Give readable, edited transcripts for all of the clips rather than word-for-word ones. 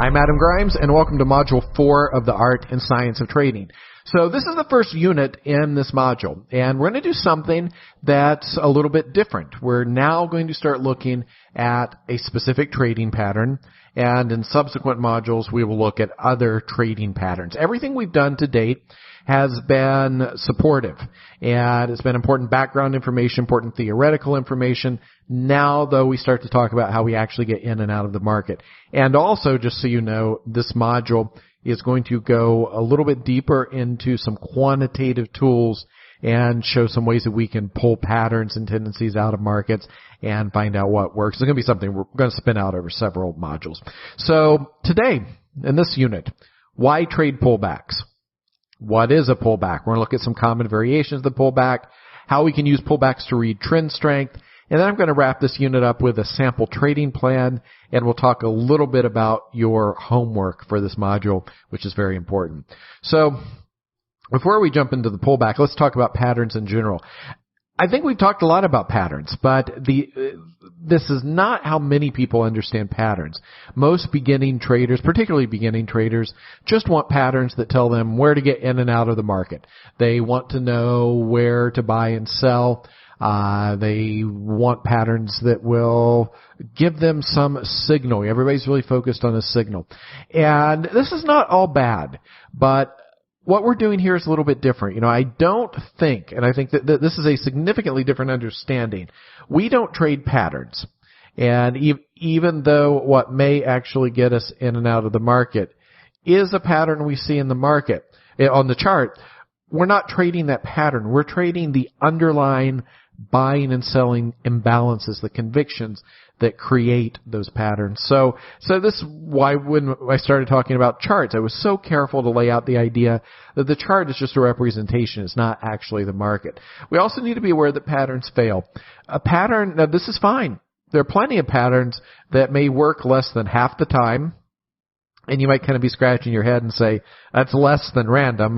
I'm Adam Grimes, and welcome to Module 4 of the Art and Science of Trading. So this is the first unit in this module, and we're going to do something that's a little bit different. We're now going to start looking at a specific trading pattern, and in subsequent modules we will look at other trading patterns. Everything we've done to date has been supportive, and it's been important background information, important theoretical information. Now, though, we start to talk about how we actually get in and out of the market. And also, just so you know, this module is going to go a little bit deeper into some quantitative tools and show some ways that we can pull patterns and tendencies out of markets and find out what works. It's going to be something we're going to spin out over several modules. So today, in this unit, why trade pullbacks? What is a pullback? We're going to look at some common variations of the pullback, how we can use pullbacks to read trend strength, and then I'm going to wrap this unit up with a sample trading plan, and we'll talk a little bit about your homework for this module, which is very important. So before we jump into the pullback, let's talk about patterns in general. I think we've talked a lot about patterns, but this is not how many people understand patterns. Most beginning traders, particularly beginning traders, just want patterns that tell them where to get in and out of the market. They want to know where to buy and sell. They want patterns that will give them some signal. Everybody's really focused on a signal. And this is not all bad, but what we're doing here is a little bit different. I don't think, and I think that this is a significantly different understanding. We don't trade patterns. And even though what may actually get us in and out of the market is a pattern we see in the market, on the chart, we're not trading that pattern. We're trading the underlying buying and selling imbalances, the convictions that create those patterns. So this is why when I started talking about charts, I was so careful to lay out the idea that the chart is just a representation. It's not actually the market. We also need to be aware that patterns fail. A pattern, now this is fine. There are plenty of patterns that may work less than half the time. And you might kind of be scratching your head and say, that's less than random.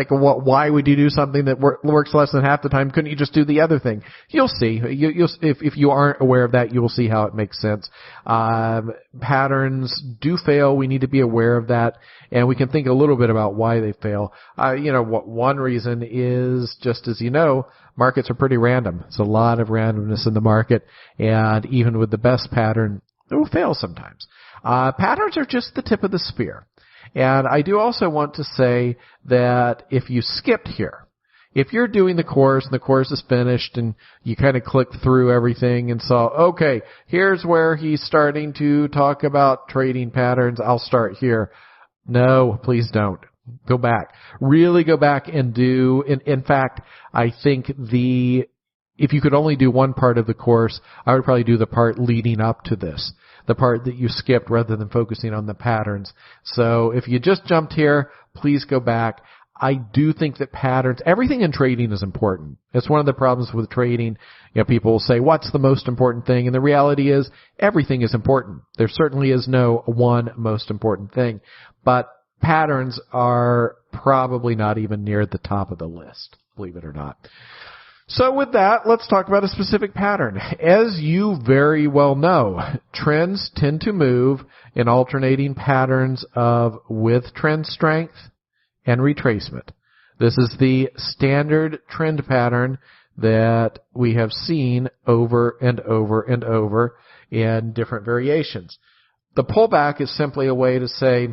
Why would you do something that works less than half the time? Couldn't you just do the other thing? You'll see. If you aren't aware of that, you will see how it makes sense. Patterns do fail. We need to be aware of that. And we can think a little bit about why they fail. One reason is, just as you know, markets are pretty random. There's a lot of randomness in the market. And even with the best pattern, it will fail sometimes. Patterns are just the tip of the spear. And I do also want to say that if you skipped here, if you're doing the course and the course is finished and you kind of clicked through everything and saw, okay, here's where he's starting to talk about trading patterns, I'll start here. No, please don't. Go back. Really go back and do, in fact, I think if you could only do one part of the course, I would probably do the part leading up to this, the part that you skipped rather than focusing on the patterns. So if you just jumped here, please go back. I do think that patterns, everything in trading is important. It's one of the problems with trading. People will say, what's the most important thing? And the reality is everything is important. There certainly is no one most important thing, but patterns are probably not even near the top of the list, believe it or not. So with that, let's talk about a specific pattern. As you very well know, trends tend to move in alternating patterns of with trend strength and retracement. This is the standard trend pattern that we have seen over and over and over in different variations. The pullback is simply a way to say,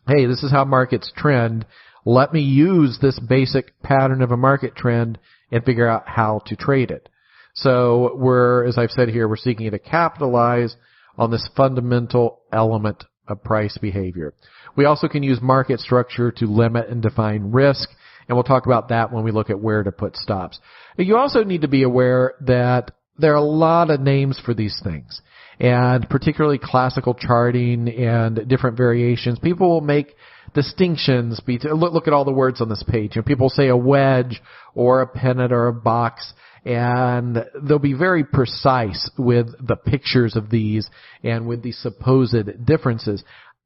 hey, this is how markets trend. Let me use this basic pattern of a market trend and figure out how to trade it. So as I've said here, we're seeking to capitalize on this fundamental element of price behavior. We also can use market structure to limit and define risk, and we'll talk about that when we look at where to put stops. You also need to be aware that there are a lot of names for these things, and particularly classical charting and different variations. People will make distinctions. Look at all the words on this page. People say a wedge or a pennant or a box, and they'll be very precise with the pictures of these and with the supposed differences.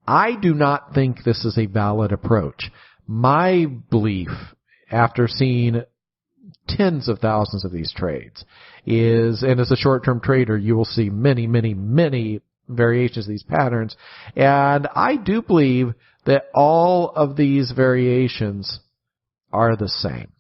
I do not think this is a valid approach. My belief, after seeing tens of thousands of these trades, is, and as a short-term trader, you will see many, many, many variations, these patterns. And I do believe that all of these variations are the same.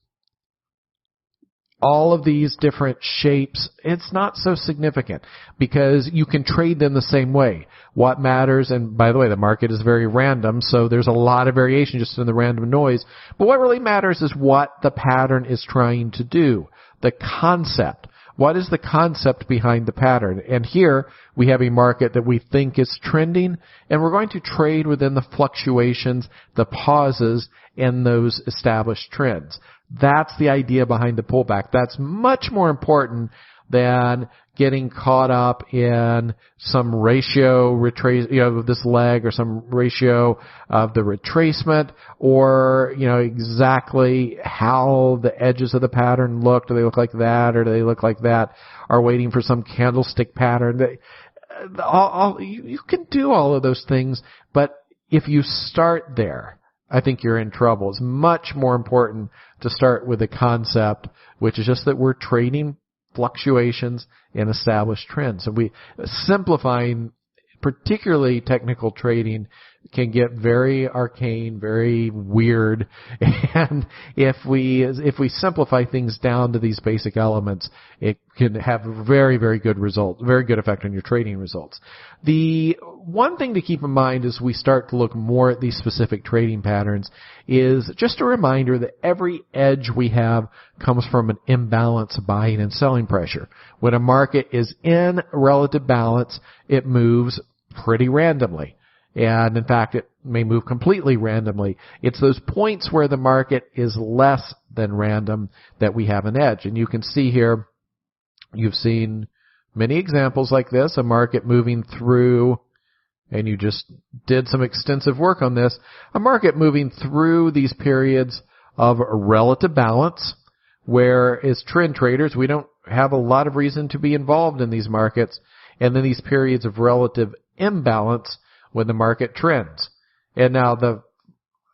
All of these different shapes, it's not so significant because you can trade them the same way. What matters, and by the way, the market is very random, so there's a lot of variation just in the random noise. But what really matters is what the pattern is trying to do, the concept. What is the concept behind the pattern? And here we have a market that we think is trending, and we're going to trade within the fluctuations, the pauses, and those established trends. That's the idea behind the pullback. That's much more important than getting caught up in some ratio retrace, this leg or some ratio of the retracement or, exactly how the edges of the pattern look. Do they look like that or do they look like that? Are waiting for some candlestick pattern. You can do all of those things, but if you start there, I think you're in trouble. It's much more important to start with the concept, which is just that we're trading fluctuations and established trends. So simplifying, particularly technical trading, can get very arcane, very weird. And if we simplify things down to these basic elements, it can have very, very good results, very good effect on your trading results. The one thing to keep in mind as we start to look more at these specific trading patterns is just a reminder that every edge we have comes from an imbalance of buying and selling pressure. When a market is in relative balance, it moves pretty randomly. And in fact, it may move completely randomly. It's those points where the market is less than random that we have an edge. And you can see here, you've seen many examples like this, a market moving through, and you just did some extensive work on this, a market moving through these periods of relative balance, where as trend traders, we don't have a lot of reason to be involved in these markets, and then these periods of relative imbalance when the market trends. And now the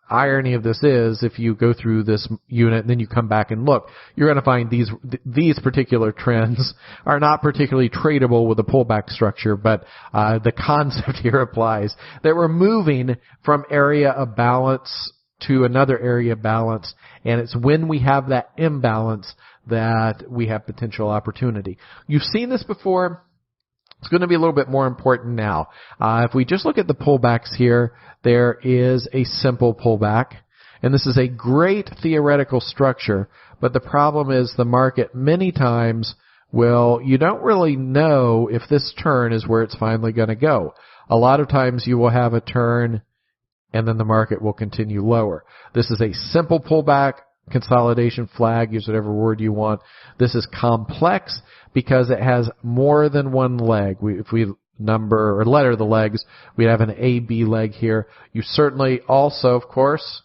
irony of this is if you go through this unit and then you come back and look, you're going to find these particular trends are not particularly tradable with a pullback structure, but the concept here applies that we're moving from area of balance to another area of balance, and it's when we have that imbalance that we have potential opportunity. You've seen this before. It's going to be a little bit more important now. If we just look at the pullbacks here, there is a simple pullback, and this is a great theoretical structure, but the problem is the market many times you don't really know if this turn is where it's finally going to go. A lot of times you will have a turn and then the market will continue lower. This is a simple pullback, consolidation flag, use whatever word you want. This is complex because it has more than one leg. If we number or letter the legs, we have an A, B leg here. You certainly also, of course,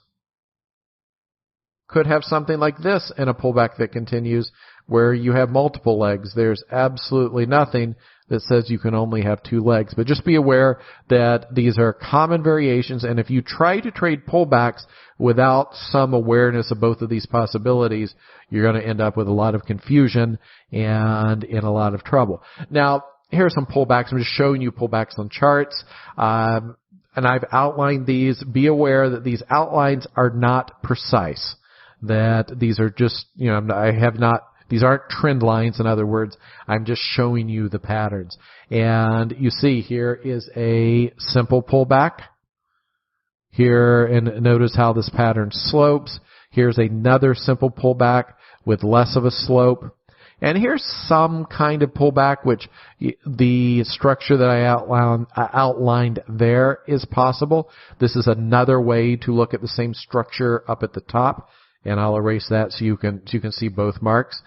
could have something like this in a pullback that continues where you have multiple legs. There's absolutely nothing that says you can only have two legs. But just be aware that these are common variations, and if you try to trade pullbacks without some awareness of both of these possibilities, you're going to end up with a lot of confusion and in a lot of trouble. Now, here are some pullbacks. I'm just showing you pullbacks on charts. And I've outlined these. Be aware that these outlines are not precise. That these are just, these aren't trend lines. In other words, I'm just showing you the patterns. And you see here is a simple pullback. Here, and notice how this pattern slopes. Here's another simple pullback with less of a slope. And here's some kind of pullback, which the structure that I outlined there is possible. This is another way to look at the same structure up at the top. And I'll erase that so you can see both marks.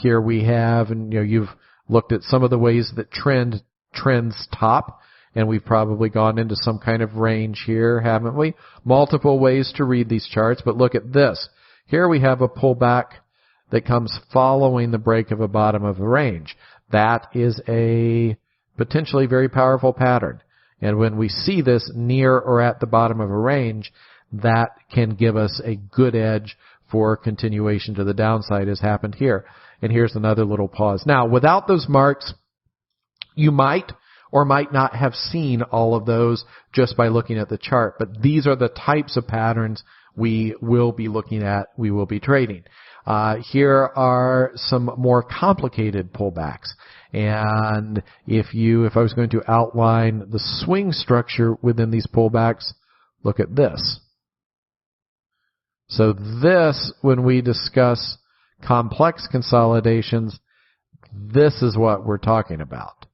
Here we have, and you've looked at some of the ways that trends top, and we've probably gone into some kind of range here, haven't we? Multiple ways to read these charts, but look at this. Here we have a pullback that comes following the break of a bottom of a range. That is a potentially very powerful pattern. And when we see this near or at the bottom of a range, that can give us a good edge for continuation to the downside, as happened here. And here's another little pause. Now, without those marks, you might, or might not have seen all of those just by looking at the chart. But these are the types of patterns we will be looking at, we will be trading. Here are some more complicated pullbacks. And if I was going to outline the swing structure within these pullbacks, look at this. So this, when we discuss complex consolidations, this is what we're talking about.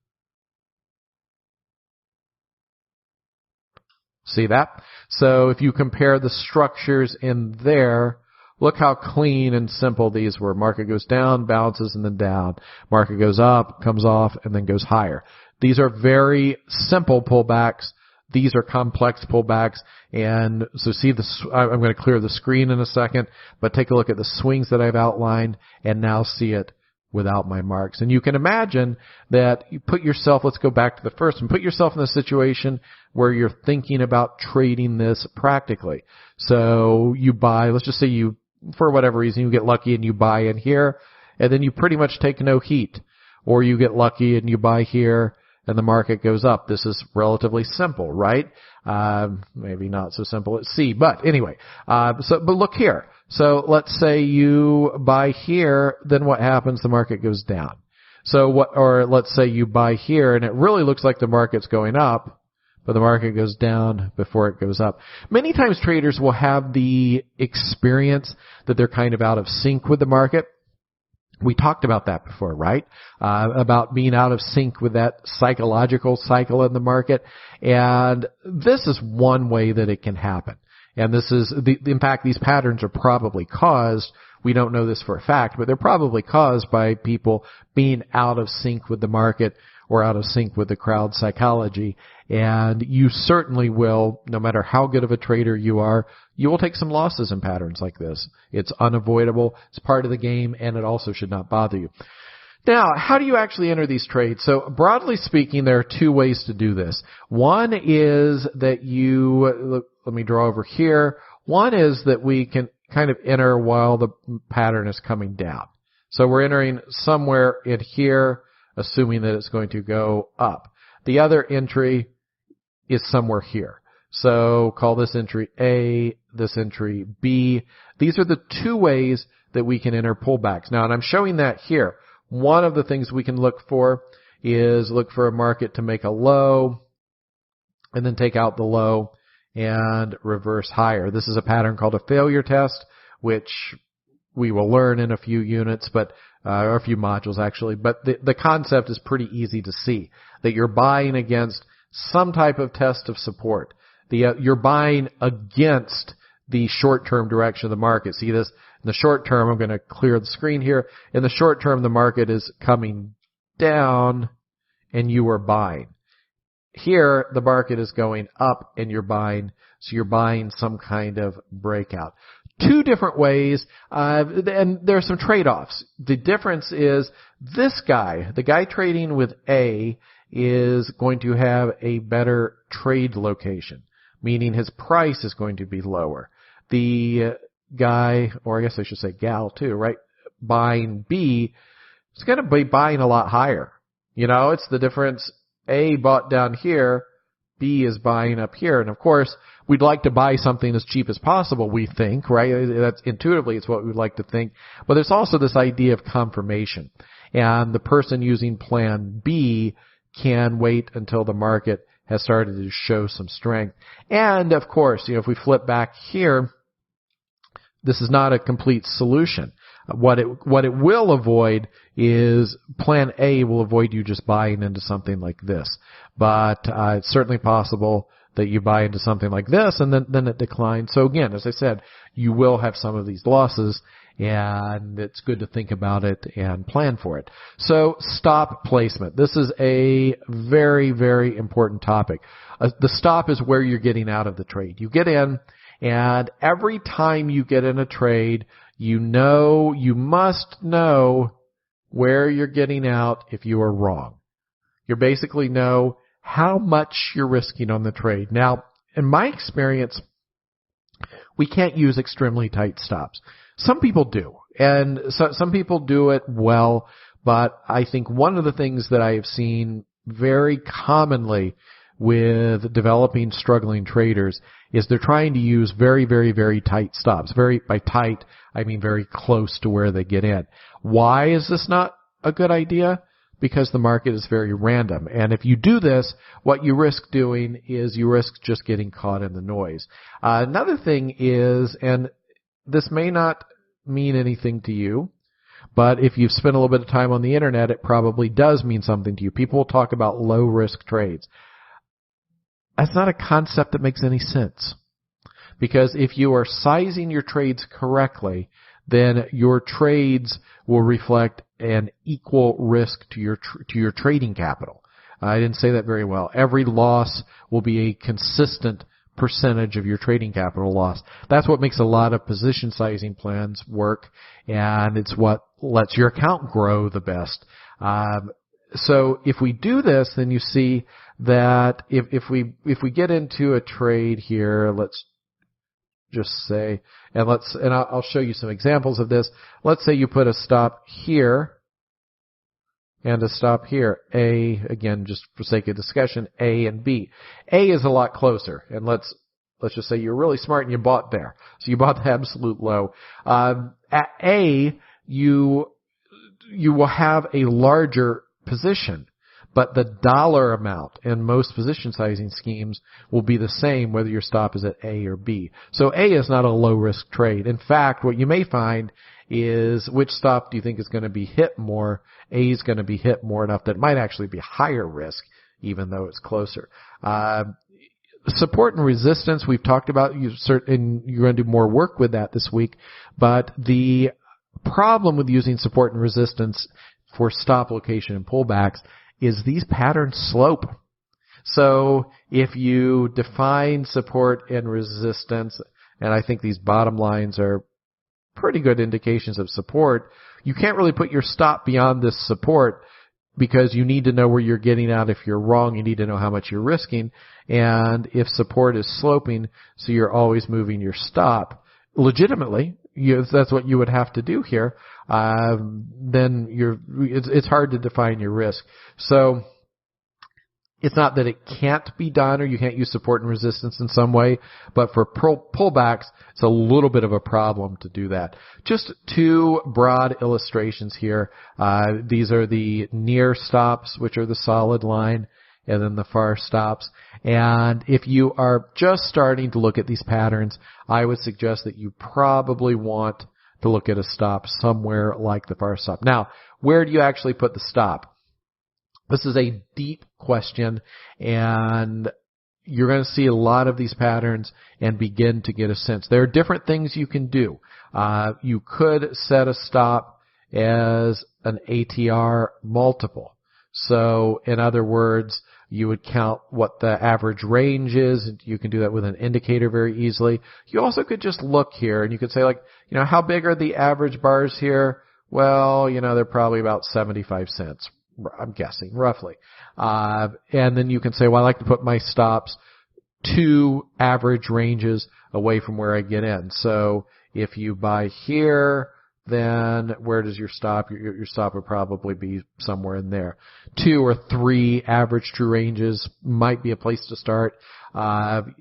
See that? So if you compare the structures in there, look how clean and simple these were. Market goes down, bounces, and then down. Market goes up, comes off, and then goes higher. These are very simple pullbacks. These are complex pullbacks. And so see I'm going to clear the screen in a second, but take a look at the swings that I've outlined and now see it without my marks. And you can imagine that you put yourself, let's go back to the first one, put yourself in a situation where you're thinking about trading this practically. So you buy, let's just say you, for whatever reason, you get lucky and you buy in here, and then you pretty much take no heat. Or you get lucky and you buy here and the market goes up. This is relatively simple, right? Maybe not so simple at C, but anyway. But look here. So let's say you buy here, then what happens? The market goes down. Or let's say you buy here and it really looks like the market's going up, but the market goes down before it goes up. Many times traders will have the experience that they're kind of out of sync with the market. We talked about that before, right? About being out of sync with that psychological cycle in the market. And this is one way that it can happen. And this is, in fact, these patterns are probably caused, we don't know this for a fact, but they're probably caused by people being out of sync with the market or out of sync with the crowd psychology. And you certainly will, no matter how good of a trader you are, you will take some losses in patterns like this. It's unavoidable. It's part of the game, and it also should not bother you. Now, how do you actually enter these trades? So broadly speaking, there are two ways to do this. One is that let me draw over here. One is that we can kind of enter while the pattern is coming down. So we're entering somewhere in here, assuming that it's going to go up. The other entry is somewhere here. So call this entry A, this entry B. These are the two ways that we can enter pullbacks. Now, and I'm showing that here. One of the things we can look for is look for a market to make a low and then take out the low and reverse higher. This is a pattern called a failure test, which we will learn in a few units, or a few modules actually. But the concept is pretty easy to see, that you're buying against some type of test of support. You're buying against the short-term direction of the market. See this? In the short term, I'm going to clear the screen here. In the short term, the market is coming down and you are buying. Here, the market is going up and you're buying, so you're buying some kind of breakout. Two different ways, and there are some trade-offs. The difference is this guy, the guy trading with A, is going to have a better trade location, meaning his price is going to be lower. The guy, or I guess I should say gal too, right, buying B, is going to be buying a lot higher. You know, it's the difference. A bought down here, B is buying up here. And of course, we'd like to buy something as cheap as possible, we think, right? That's intuitively, it's what we'd like to think. But there's also this idea of confirmation. And the person using plan B can wait until the market has started to show some strength. And of course, if we flip back here, this is not a complete solution. What it will avoid is plan A will avoid you just buying into something like this. But it's certainly possible that you buy into something like this and then it declines. So again, as I said, you will have some of these losses, and it's good to think about it and plan for it. So stop placement. This is a very, very important topic. The stop is where you're getting out of the trade. You get in, and every time you get in a trade, you must know where you're getting out if you are wrong. You basically know how much you're risking on the trade. Now, in my experience, we can't use extremely tight stops. Some people do, and some people do it well, but I think one of the things that I have seen very commonly with developing, struggling traders is they're trying to use very, very, very tight stops. By tight, I mean very close to where they get in. Why is this not a good idea? Because the market is very random. And if you do this, what you risk doing is you risk just getting caught in the noise. Another thing is, and this may not mean anything to you, but if you've spent a little bit of time on the internet, it probably does mean something to you. People will talk about low risk trades. That's not a concept that makes any sense. Because if you are sizing your trades correctly, then your trades will reflect an equal risk to your trading capital. I didn't say that very well. Every loss will be a consistent percentage of your trading capital loss. That's what makes a lot of position sizing plans work, and it's what lets your account grow the best. So if we do this, then you see that if we get into a trade here, let's just say, and I'll show you some examples of this. Let's say you put a stop here and a stop here. A, again, just for sake of discussion, A and B. A is a lot closer, and let's just say you're really smart and you bought there. So you bought the absolute low. At A, you will have a larger position, but the dollar amount in most position sizing schemes will be the same whether your stop is at A or B. So A is not a low risk trade. In fact, what you may find is which stop do you think is going to be hit more? A is going to be hit more enough that it might actually be higher risk even though it's closer. Support and resistance, we've talked about, and you're going to do more work with that this week, but the problem with using support and resistance for stop location and pullbacks is these patterns slope. So if you define support and resistance, and I think these bottom lines are pretty good indications of support, you can't really put your stop beyond this support because you need to know where you're getting out. If you're wrong, you need to know how much you're risking. And if support is sloping, so you're always moving your stop legitimately, that's what you would have to do here, then it's hard to define your risk. So it's not that it can't be done or you can't use support and resistance in some way, but for pullbacks, it's a little bit of a problem to do that. Just two broad illustrations here. These are the near stops, which are the solid line, and then the far stops. And if you are just starting to look at these patterns, I would suggest that you probably want to look at a stop somewhere like the far stop. Now, where do you actually put the stop? This is a deep question, and you're going to see a lot of these patterns and begin to get a sense. There are different things you can do. You could set a stop as an ATR multiple. So, in other words, you would count what the average range is. You can do that with an indicator very easily. You also could just look here, and you could say, like, how big are the average bars here? Well, they're probably about 75 cents. I'm guessing, roughly. And then you can say, well, I like to put my stops 2 average ranges away from where I get in. So if you buy here, then where does your stop? Your stop would probably be somewhere in there. 2 or 3 average true ranges might be a place to start.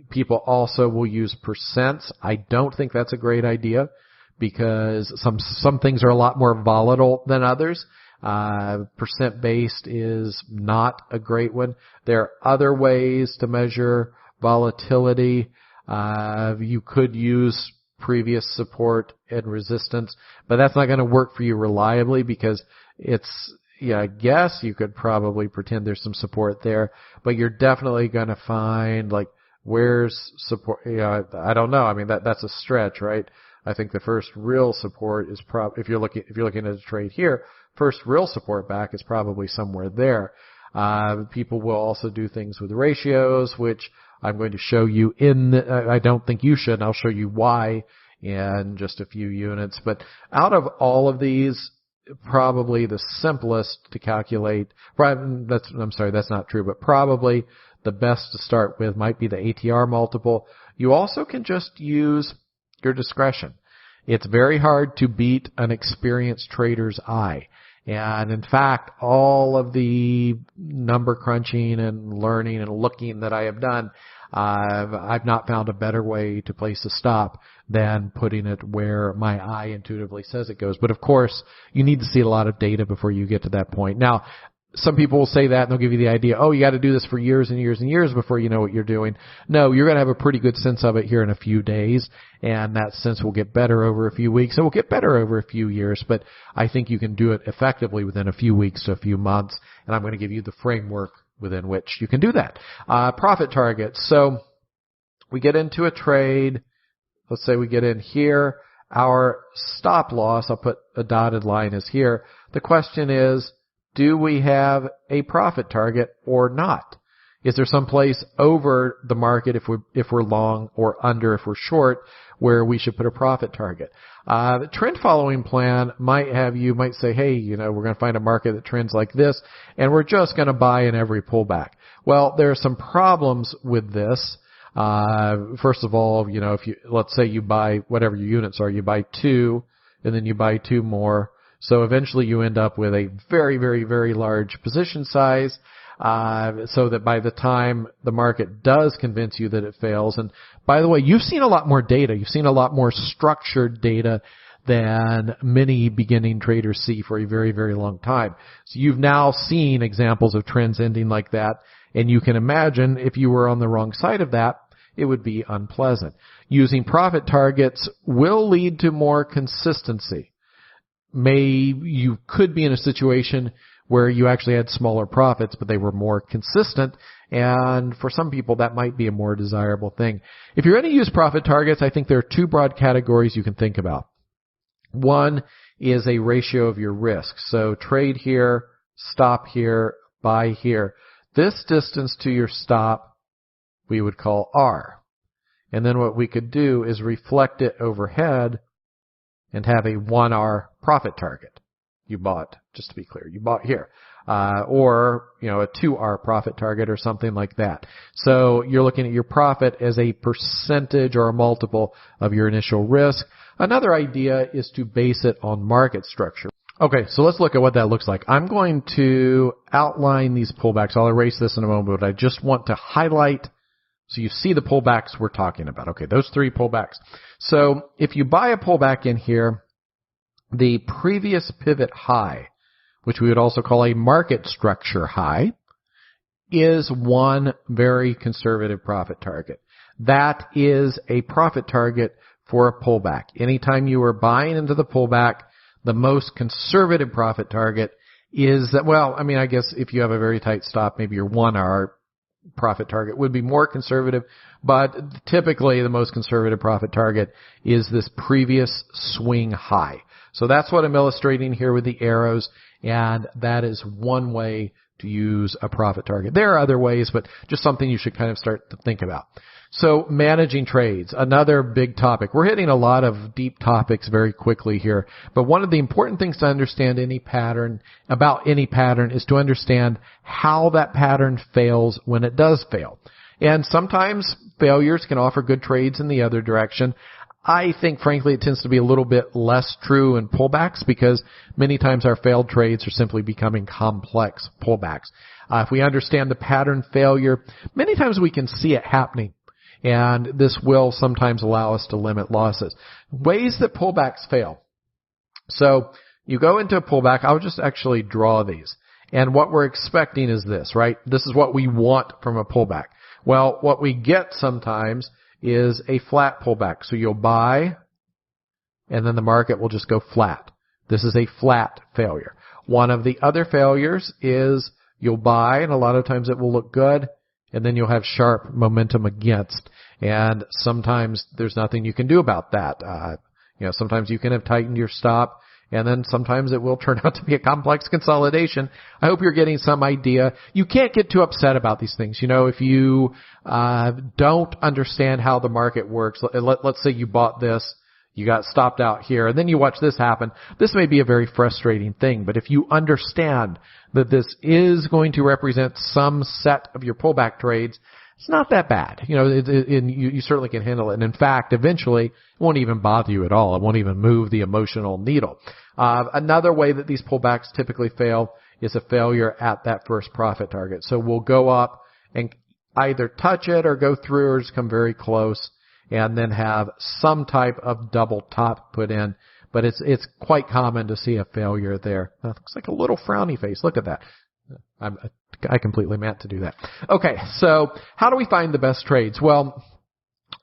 People also will use percents. I don't think that's a great idea because some things are a lot more volatile than others. Percent based is not a great one. There are other ways to measure volatility. You could use previous support and resistance, but that's not going to work for you reliably because I guess you could probably pretend there's some support there, but you're definitely going to find, like, where's support? I don't know. I mean, that's a stretch, right? I think the first real support is if you're looking at a trade here, first real support back is probably somewhere there. People will also do things with ratios, which I'm going to show you I don't think you should, and I'll show you why in just a few units. But out of all of these, probably the simplest to calculate, that's not true, but probably the best to start with might be the ATR multiple. You also can just use your discretion. It's very hard to beat an experienced trader's eye. And in fact, all of the number crunching and learning and looking that I have done, I've not found a better way to place a stop than putting it where my eye intuitively says it goes. But of course, you need to see a lot of data before you get to that point. Now, some people will say that and they'll give you the idea, oh, you got to do this for years and years and years before you know what you're doing. No, you're going to have a pretty good sense of it here in a few days, and that sense will get better over a few weeks. It will get better over a few years, but I think you can do it effectively within a few weeks to a few months, and I'm going to give you the framework within which you can do that. Profit targets. So we get into a trade. Let's say we get in here. Our stop loss, I'll put a dotted line is here. The question is, do we have a profit target or not? Is there some place over the market if we're long or under if we're short where we should put a profit target? The trend following plan might say, hey, we're going to find a market that trends like this and we're just going to buy in every pullback. Well, there are some problems with this. First of all, let's say you buy whatever your units are, you buy 2 and then you buy 2 more. So eventually you end up with a very, very, very large position size, so that by the time the market does convince you that it fails, and by the way, you've seen a lot more data. You've seen a lot more structured data than many beginning traders see for a very, very long time. So you've now seen examples of trends ending like that, and you can imagine if you were on the wrong side of that, it would be unpleasant. Using profit targets will lead to more consistency. You could be in a situation where you actually had smaller profits, but they were more consistent. And for some people, that might be a more desirable thing. If you're going to use profit targets, I think there are 2 broad categories you can think about. One is a ratio of your risk. So trade here, stop here, buy here. This distance to your stop, we would call R. And then what we could do is reflect it overhead and have a 1R profit target. You bought, just to be clear, you bought here. Or, a 2R profit target or something like that. So you're looking at your profit as a percentage or a multiple of your initial risk. Another idea is to base it on market structure. Okay, so let's look at what that looks like. I'm going to outline these pullbacks. I'll erase this in a moment, but I just want to highlight so you see the pullbacks we're talking about. Okay, those 3 pullbacks. So if you buy a pullback in here, the previous pivot high, which we would also call a market structure high, is one very conservative profit target. That is a profit target for a pullback. Anytime you are buying into the pullback, the most conservative profit target is that, I guess if you have a very tight stop, maybe your 1R profit target would be more conservative, but typically the most conservative profit target is this previous swing high. So that's what I'm illustrating here with the arrows, and that is one way to use a profit target. There are other ways, but just something you should kind of start to think about. So managing trades, another big topic. We're hitting a lot of deep topics very quickly here, but one of the important things to understand about any pattern is to understand how that pattern fails when it does fail. And sometimes failures can offer good trades in the other direction. I think, frankly, it tends to be a little bit less true in pullbacks because many times our failed trades are simply becoming complex pullbacks. If we understand the pattern failure, many times we can see it happening, and this will sometimes allow us to limit losses. Ways that pullbacks fail. So you go into a pullback. I'll just actually draw these. And what we're expecting is this, right? This is what we want from a pullback. Well, what we get sometimes is a flat pullback. So you'll buy, and then the market will just go flat. This is a flat failure. One of the other failures is you'll buy, and a lot of times it will look good, and then you'll have sharp momentum against. And sometimes there's nothing you can do about that. Sometimes you can have tightened your stop, and then sometimes it will turn out to be a complex consolidation. I hope you're getting some idea. You can't get too upset about these things. If you don't understand how the market works, let's say you bought this, you got stopped out here, and then you watch this happen. This may be a very frustrating thing, but if you understand that this is going to represent some set of your pullback trades, it's not that bad. You certainly can handle it. And in fact, eventually, it won't even bother you at all. It won't even move the emotional needle. Another way that these pullbacks typically fail is a failure at that first profit target. So we'll go up and either touch it or go through or just come very close and then have some type of double top put in. But it's quite common to see a failure there. That looks like a little frowny face. Look at that. I completely meant to do that. Okay, so how do we find the best trades? Well,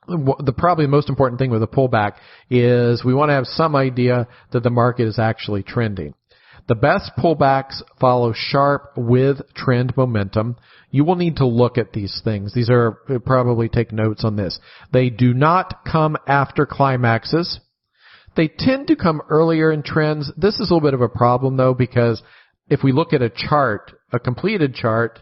the probably most important thing with a pullback is we want to have some idea that the market is actually trending. The best pullbacks follow sharp with trend momentum. You will need to look at these things. These are, probably take notes on this. They do not come after climaxes. They tend to come earlier in trends. This is a little bit of a problem though, because if we look at a chart, a completed chart,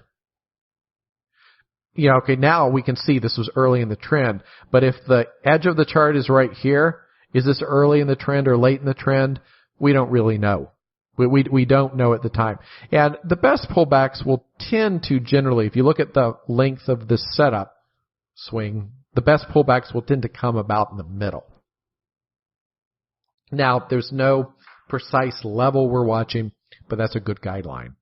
okay, now we can see this was early in the trend. But if the edge of the chart is right here, is this early in the trend or late in the trend? We don't really know. We don't know at the time. And the best pullbacks will tend to generally, if you look at the length of this setup swing, the best pullbacks will tend to come about in the middle. Now, there's no precise level we're watching, but that's a good guideline.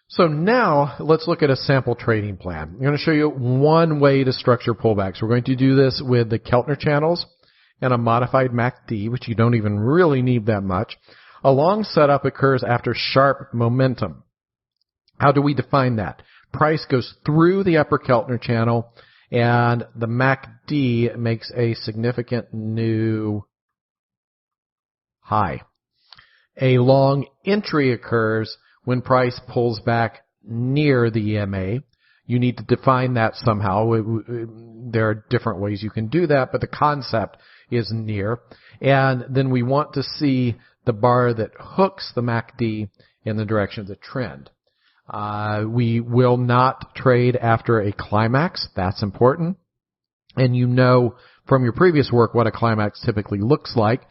So now let's look at a sample trading plan. I'm going to show you one way to structure pullbacks. We're going to do this with the Keltner channels and a modified MACD, which you don't even really need that much. A long setup occurs after sharp momentum. How do we define that? Price goes through the upper Keltner channel and the MACD makes a significant new high. A long entry occurs when price pulls back near the EMA. You need to define that somehow. There are different ways you can do that, but the concept is near. And then we want to see the bar that hooks the MACD in the direction of the trend. We will not trade after a climax. That's important. And you know from your previous work what a climax typically looks like.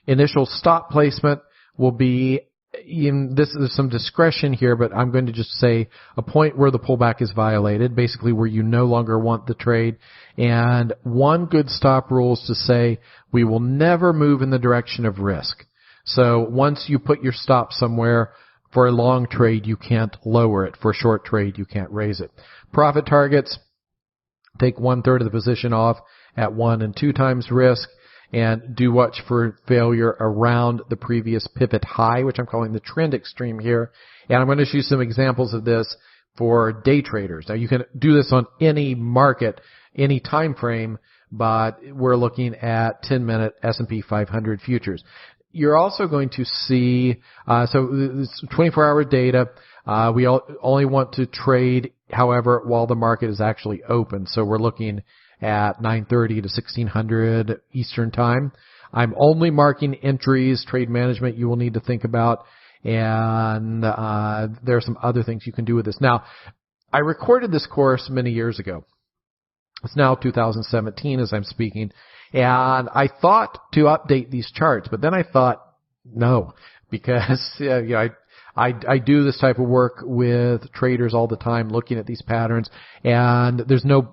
Initial stop placement will be this is some discretion here, but I'm going to just say a point where the pullback is violated, basically where you no longer want the trade. And one good stop rule is to say we will never move in the direction of risk. So once you put your stop somewhere, for a long trade, you can't lower it. For a short trade, you can't raise it. Profit targets, take 1/3 of the position off at 1 and 2 times risk. And do watch for failure around the previous pivot high, which I'm calling the trend extreme here. And I'm going to show you some examples of this for day traders. Now you can do this on any market, any time frame, but we're looking at 10-minute S&P 500 futures. You're also going to see, so it's 24-hour data. We only want to trade, however, while the market is actually open. So we're looking at 9:30 to 1600 Eastern time. I'm only marking entries, trade management you will need to think about, and there are some other things you can do with this. Now, I recorded this course many years ago. It's now 2017 as I'm speaking, and I thought to update these charts, but then I thought, no, because I do this type of work with traders all the time, looking at these patterns, and there's no,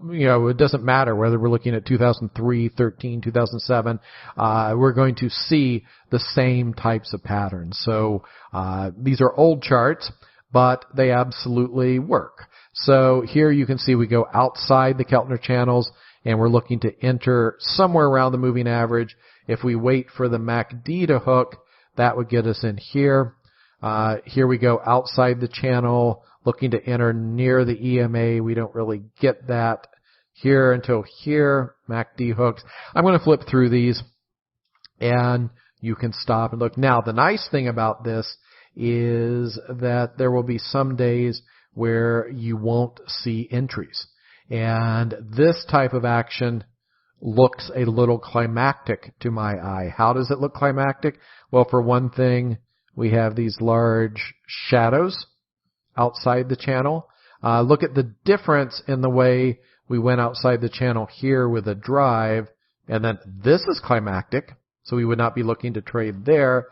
it doesn't matter whether we're looking at 2003, 13, 2007, we're going to see the same types of patterns. So, these are old charts, but they absolutely work. So here you can see we go outside the Keltner channels, and we're looking to enter somewhere around the moving average. If we wait for the MACD to hook, that would get us in here. Here we go outside the channel, looking to enter near the EMA. We don't really get that here until here. MACD hooks. I'm going to flip through these, and you can stop and look. Now, the nice thing about this is that there will be some days where you won't see entries. And this type of action looks a little climactic to my eye. How does it look climactic? Well, for one thing, we have these large shadows outside the channel. Look at the difference in the way we went outside the channel here with a drive, and then this is climactic, so we would not be looking to trade there,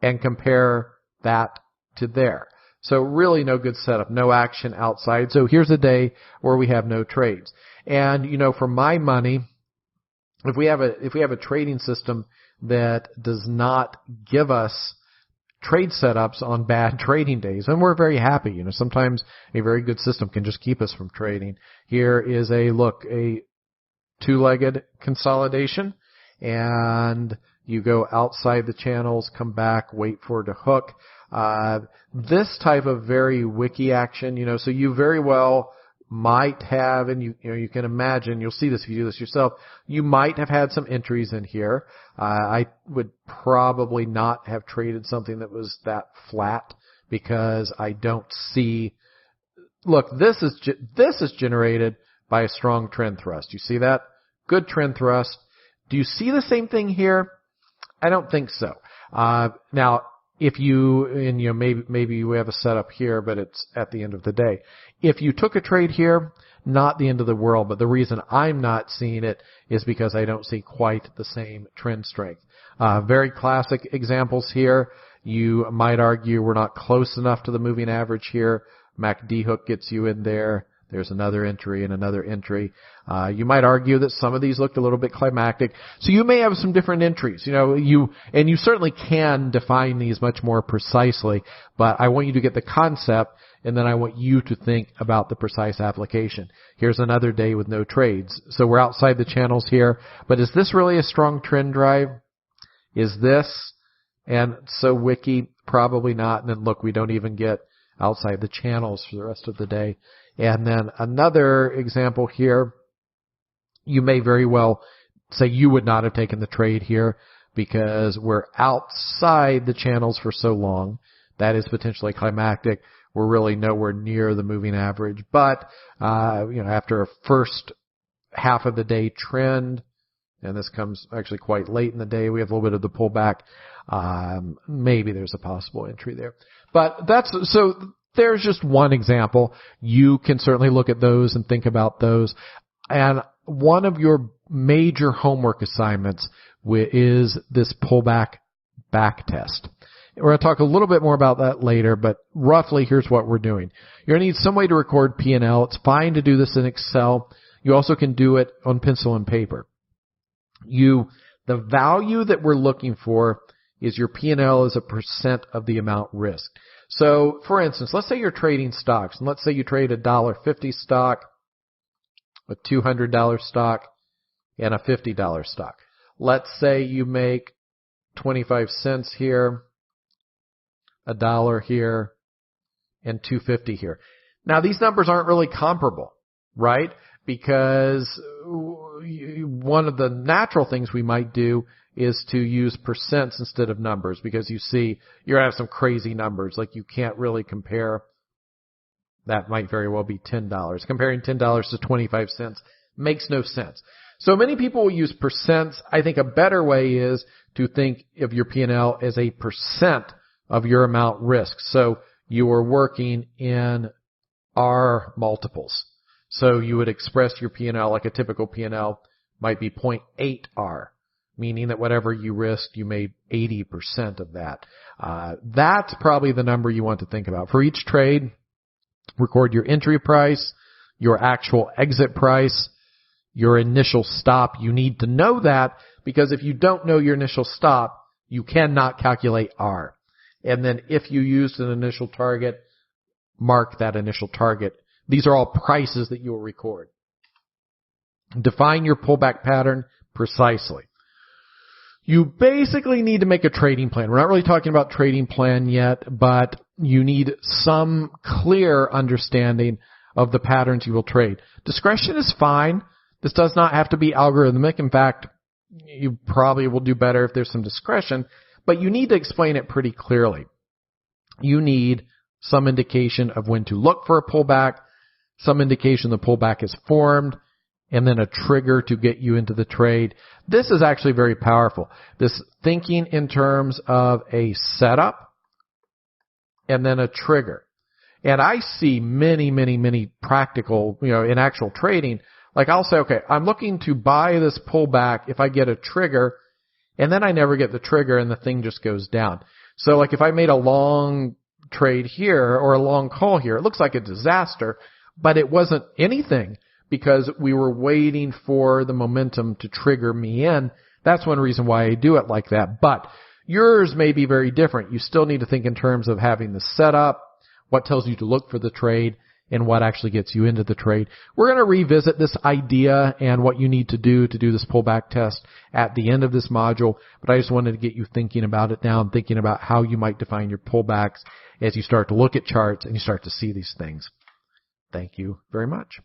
and compare that to there. So really no good setup, no action outside. So here's a day where we have no trades. And, for my money, if we have a trading system that does not give us trade setups on bad trading days, and we're very happy. Sometimes a very good system can just keep us from trading. Here is a two-legged consolidation, and you go outside the channels, come back, wait for it to hook. This type of very wicky action, so you very well might have, and you can imagine, you'll see this if you do this yourself, you might have had some entries in here. I would probably not have traded something that was that flat because I don't see, look, this is generated by a strong trend thrust. You see that? Good trend thrust. Do you see the same thing here? I don't think so. Now, if maybe you have a setup here, but it's at the end of the day. If you took a trade here, not the end of the world, but the reason I'm not seeing it is because I don't see quite the same trend strength. Very classic examples here. You might argue we're not close enough to the moving average here. MACD hook gets you in there. There's another entry and another entry. You might argue that some of these looked a little bit climactic. So you may have some different entries. You certainly can define these much more precisely, but I want you to get the concept, and then I want you to think about the precise application. Here's another day with no trades. So we're outside the channels here, but is this really a strong trend drive? Is this? And so wicky, probably not. And then look, we don't even get outside the channels for the rest of the day. And then another example here, you may very well say you would not have taken the trade here because we're outside the channels for so long. That is potentially climactic. We're really nowhere near the moving average. But, after a first half of the day trend, and this comes actually quite late in the day, we have a little bit of the pullback. Maybe there's a possible entry there. But there's just one example. You can certainly look at those and think about those. And one of your major homework assignments is this pullback back test. We're going to talk a little bit more about that later, but roughly here's what we're doing. You're going to need some way to record P&L. It's fine to do this in Excel. You also can do it on pencil and paper. The value that we're looking for is your P&L as a percent of the amount risked. So, for instance, let's say you're trading stocks, and let's say you trade a $1.50 stock, a $200 stock, and a $50 stock. Let's say you make 25 cents here, $1 here, and $2.50 here. Now, these numbers aren't really comparable, right? Because one of the natural things we might do is to use percents instead of numbers, because you see you're going to have some crazy numbers. Like you can't really compare. That might very well be $10. Comparing $10 to 25 cents makes no sense. So many people will use percents. I think a better way is to think of your P&L as a percent of your amount risk. So you are working in R multiples. So you would express your P&L like a typical P&L might be 0.8 R. Meaning that whatever you risked, you made 80% of that. That's probably the number you want to think about. For each trade, record your entry price, your actual exit price, your initial stop. You need to know that because if you don't know your initial stop, you cannot calculate R. And then if you used an initial target, mark that initial target. These are all prices that you will record. Define your pullback pattern precisely. You basically need to make a trading plan. We're not really talking about trading plan yet, but you need some clear understanding of the patterns you will trade. Discretion is fine. This does not have to be algorithmic. In fact, you probably will do better if there's some discretion, but you need to explain it pretty clearly. You need some indication of when to look for a pullback, some indication the pullback is formed, and then a trigger to get you into the trade. This is actually very powerful. This thinking in terms of a setup and then a trigger. And I see many practical, in actual trading, like I'll say, okay, I'm looking to buy this pullback if I get a trigger, and then I never get the trigger and the thing just goes down. So like if I made a long trade here or a long call here. It looks like a disaster, but it wasn't anything because we were waiting for the momentum to trigger me in. That's one reason why I do it like that. But yours may be very different. You still need to think in terms of having the setup, what tells you to look for the trade, and what actually gets you into the trade. We're going to revisit this idea and what you need to do this pullback test at the end of this module, but I just wanted to get you thinking about it now and thinking about how you might define your pullbacks as you start to look at charts and you start to see these things. Thank you very much.